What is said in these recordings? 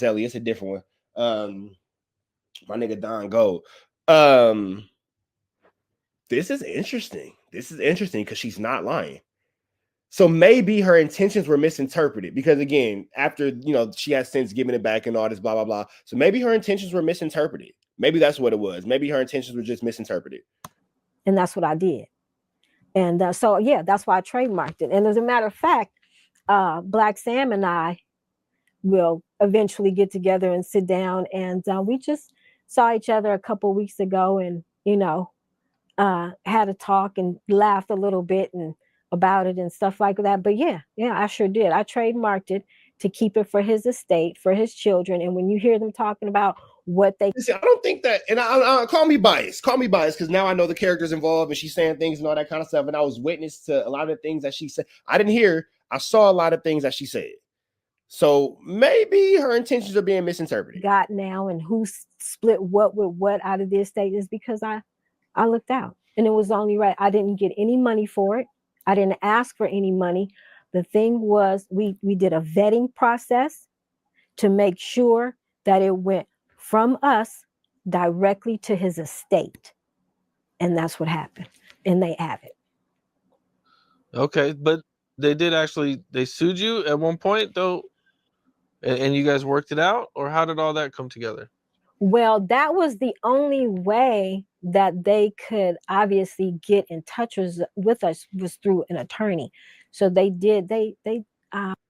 Ellie, it's a different one. My nigga Don Gold. Um, this is interesting. This is interesting because she's not lying. So maybe her intentions were misinterpreted because again, after she has since given it back and all this blah blah blah. So maybe her intentions were misinterpreted. Maybe that's what it was. Maybe her intentions were just misinterpreted. And that's what I did. And so yeah, that's why I trademarked it. And as a matter of fact, Black Sam and I will eventually get together and sit down, and we just saw each other a couple of weeks ago, and had a talk and laughed a little bit and about it and stuff like that. But yeah, I sure did. I trademarked it to keep it for his estate, for his children. And when you hear them talking about what they see, I don't think that, and I call me biased because now I know the characters involved and she's saying things and all that kind of stuff, and I was witness to a lot of the things that she said. I didn't hear, I saw a lot of things that she said. So maybe her intentions are being misinterpreted. Got now and who split what with what out of the estate is because I looked out, and it was only right. I didn't get any money for it. I didn't ask for any money. The thing was, we did a vetting process to make sure that it went from us directly to his estate. And that's what happened. And they have it. Okay, but they sued you at one point though, and you guys worked it out, or how did all that come together? Well, that was the only way that they could obviously get in touch with us was through an attorney. So they did.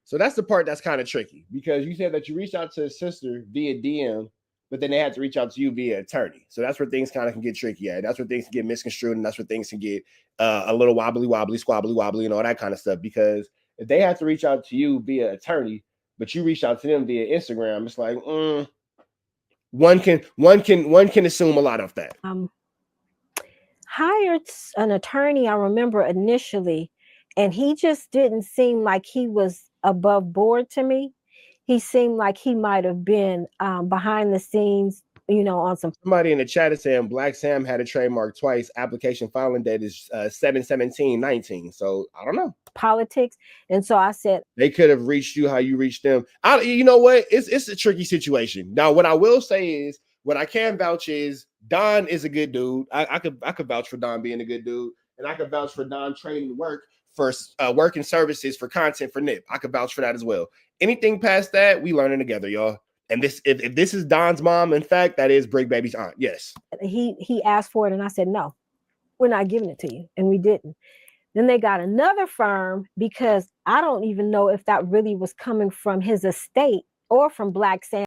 So that's the part that's kind of tricky because you said that you reached out to his sister via DM, but then they had to reach out to you via attorney. So that's where things kind of can get tricky at. That's where things can get misconstrued, and that's where things can get a little wobbly, squabbly, wobbly, and all that kind of stuff. Because if they have to reach out to you via attorney, but you reach out to them via Instagram, it's like one can assume a lot of that. Hired an attorney, I remember initially, and he just didn't seem like he was above board to me. He seemed like he might have been behind the scenes, on somebody in the chat is saying Black Sam had a trademark twice. Application filing date is 7/17/19. So I don't know. Politics. And so I said they could have reached you how you reached them. You know what? It's a tricky situation. Now, what I will say is, what I can vouch is Don is a good dude. I could vouch for Don being a good dude, and I could vouch for Don training work for work and services for content for Nip. I could vouch for that as well. Anything past that, we learning together, y'all. And this, if this is Don's mom, in fact, that is Brick Baby's aunt. Yes. He asked for it, and I said, no, we're not giving it to you. And we didn't. Then they got another firm because I don't even know if that really was coming from his estate or from Black Sam.